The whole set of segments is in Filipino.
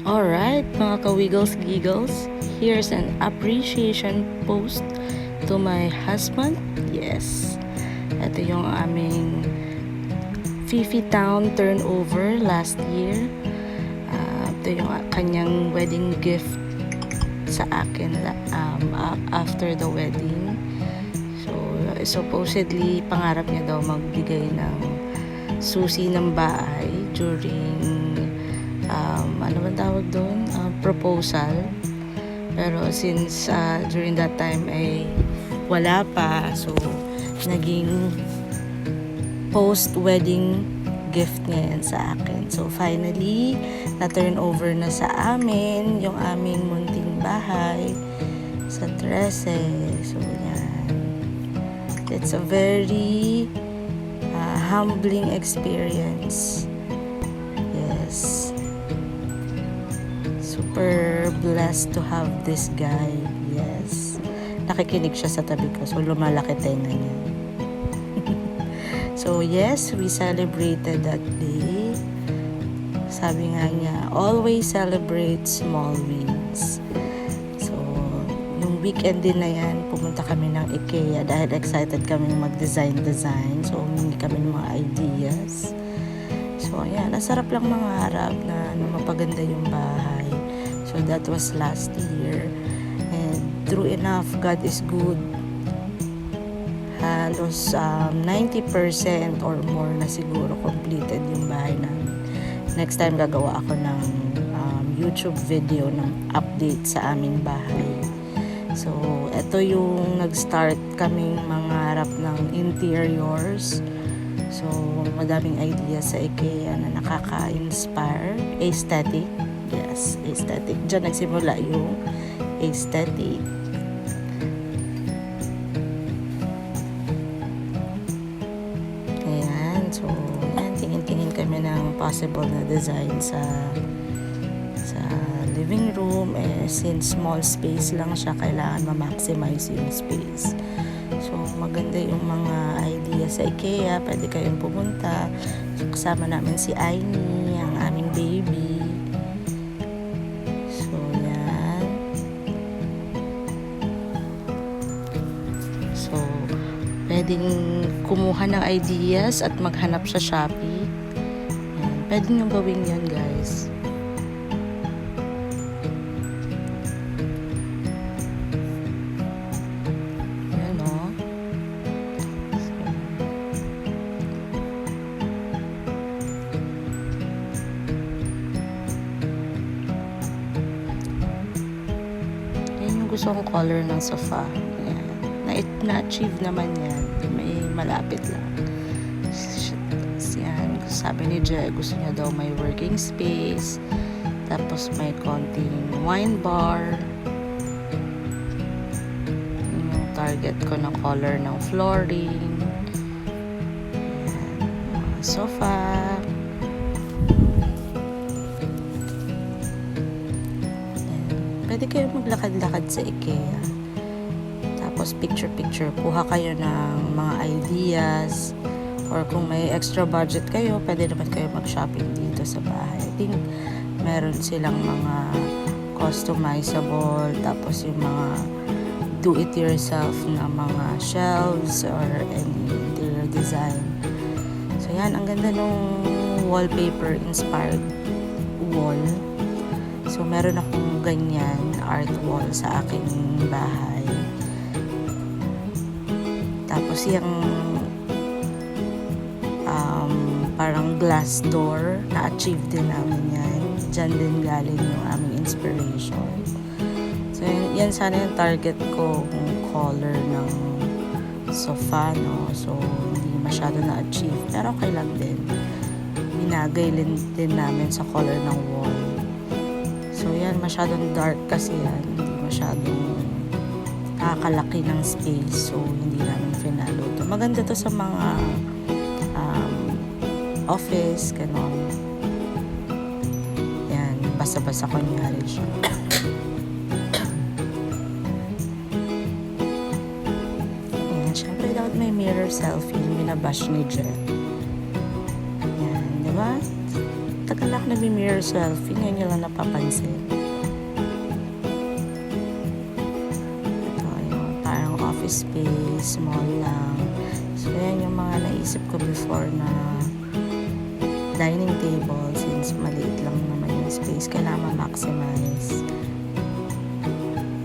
Alright, mga ka-wiggles giggles, here's an appreciation post to my husband. Yes, ito yung aming Fifi Town turnover last year. Ito yung kanyang wedding gift sa akin after the wedding. So, supposedly, pangarap niya daw magbigay ng susi ng bahay during ano ba tawag doon? Proposal. Pero since during that time ay wala pa, so naging post-wedding gift niya yan sa akin. So finally, na-turn over na sa amin yung aming munting bahay sa 13. So yan. It's a very humbling experience. Yes. Super blessed to have this guy. Yes. Nakikinig siya sa tabi ko. So, lumalaki tenga niya. So, yes, we celebrated that day. Sabi nga niya, always celebrate small wins. So, yung weekend din na yan, pumunta kami ng IKEA dahil excited kami mag-design. So, humingi kami ng mga ideas. So, ayan, nasarap lang mangarap na mapaganda yung bahay. So, that was last year. And true enough, God is good. Halos 90% or more na siguro completed yung bahay namin. Next time, gagawa ako ng YouTube video ng update sa aming bahay. So, ito yung nag-start kaming mangarap ng interiors. So, madaming ideas sa IKEA na nakaka-inspire. Aesthetic. Yes, aesthetic. Diyan nagsimula yung aesthetic. Ayan. So, ayan, tingin-tingin kami ng possible na design sa living room. Since small space lang siya, kailangan ma-maximize yung space. So, maganda yung mga idea sa IKEA. Pwede kayong pumunta. So, kasama namin si Aini, ang aming baby. So, yan. So, pwedeng kumuha ng ideas at maghanap sa Shopee. Yan. Pwede nyo gawin yan, guys. Gusto kong color ng sofa. Ayan. Na-achieve naman yan. May malapit lang. Yan. Sabi ni Jay, gusto niya daw may working space. Tapos may konting wine bar. Yung target ko ng color ng flooring. Ayan. Sofa. Pwede kayo maglakad-lakad sa IKEA. Tapos picture-picture. Kuha kayo ng mga ideas. Or kung may extra budget kayo, pwede naman kayo mag-shopping dito sa bahay. I think meron silang mga customizable. Tapos yung mga do-it-yourself na mga shelves or any interior design. So yan, ang ganda nung wallpaper-inspired wall. So, meron akong ganyan art wall sa aking bahay. Tapos, yung parang glass door, na-achieve din namin yan. Diyan din galing yung aming inspiration. So, yan sana yung target ko kung color ng sofa, no? So, hindi masyado na-achieve. Pero okay lang din. Binagay din namin sa color ng wall. So, yan, masyadong dark kasi yan. Hindi masyadong nakakalaki ng space. So, hindi namin finalo to. Maganda to sa mga office, ganon. Yan, basta-basta kunyari siya. Yan, syempre dapat may mirror selfie. Binabash ni Jen. Yan, diba? Tagal ako nag-mirror selfie. Ngayon nyo lang napapansin. Ito yung parang office space, small lang. So, yan yung mga naisip ko before na dining table. Since maliit lang naman yung space, kailangan ma-maximize.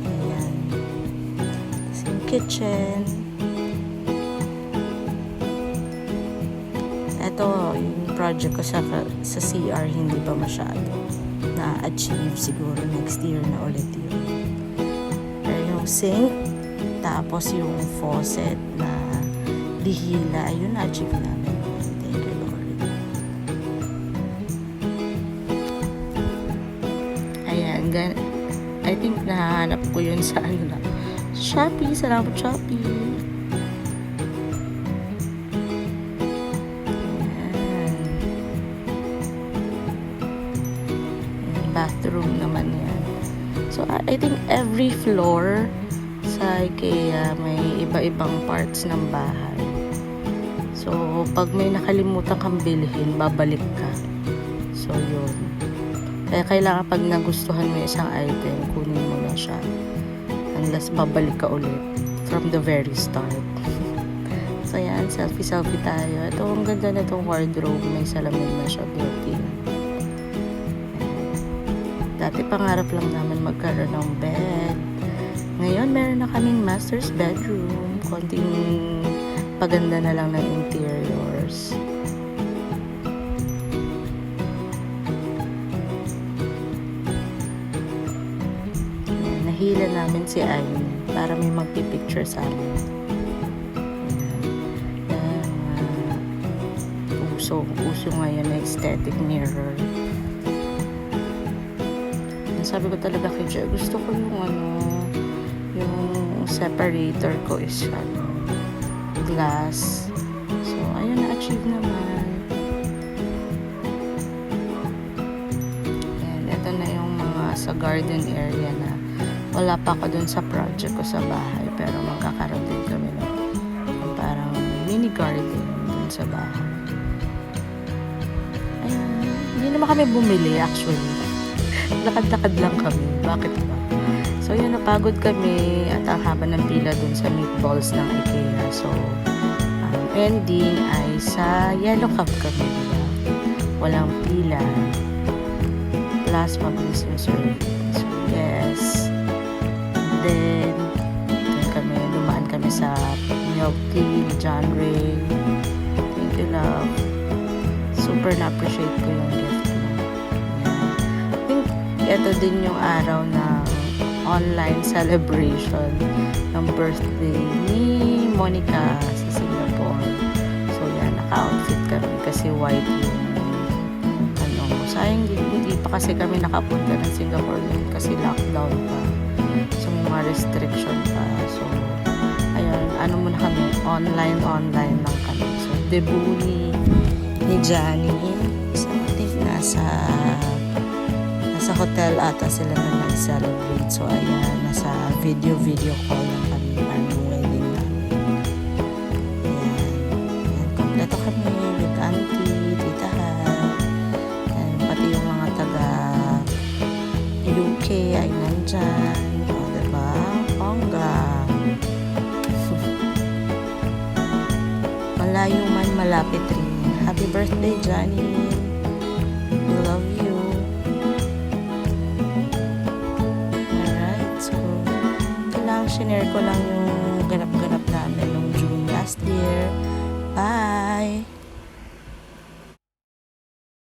Ayan. Tapos yung kitchen. Ito, yung project ko sa CR, hindi pa masyado na-achieve. Siguro next year na ulit yun. Pero yung sink, tapos yung faucet na dihila, ayun, na-achieve namin. Thank you, Lord. Ayan, I think nahanap ko yun sa Shopee. Salamat, Shopee. Bathroom naman yan. So, I think every floor sa IKEA may iba-ibang parts ng bahay. So, pag may nakalimutan kang bilhin, babalik ka. So, yun. Kaya kailangan pag nagustuhan mo isang item, kunin mo na siya. Unless babalik ka ulit from the very start. So, yan. Selfie-selfie tayo. Ito, ang ganda na itong wardrobe. May salamin na siya built-in. Dati pangarap lang namin magkaroon ng bed. Ngayon, meron na kaming master's bedroom. Konting paganda na lang ng interiors. Ayan, nahila namin si Ayn para may magpipicture sa amin. Uso ngayon na aesthetic mirror. Sabi ko talaga kay Joy, gusto ko yung separator ko is glass. So, ayun, na-achieve naman. Ayan, ito na yung mga sa garden area na wala pa ako dun sa project ko sa bahay. Pero magkakaroon din kami ng parang mini garden dun sa bahay. Ayan, hindi naman kami bumili actually. Lakad-lakad lang kami. Bakit ba? So, yun, napagod kami at ang haba ng pila dun sa meatballs ng IKEA. So, ang ending ay sa Yellow Cab kami. Walang pila. Plus, mabilis yung serving. So, yes. And then dumaan kami sa milk tea, John Ray. Thank you, love. Super na-appreciate ko yung gift mo. Ito din yung araw ng online celebration ng birthday ni Monica sa Singapore. So, yan, naka-outfit kami kasi white yung sayang hindi pa kasi kami nakapunta ng Singapore yun kasi lockdown pa. So, may mga restriction pa. So, ayun, muna kami, online lang kami. So, debut ni Johnny. So, I think nasa hotel ata sila na nag-celebrate. So, ayan, nasa video call lang kami parang wedding namin. Ayan, kompleto kami with auntie, titahan, and pati yung mga taga UK ay nandyan. O, diba? Bongga. Malayo man, malapit rin. Happy birthday, Johnny. We love you. Shinare ko lang yung ganap-ganap namin nung June last year. Bye!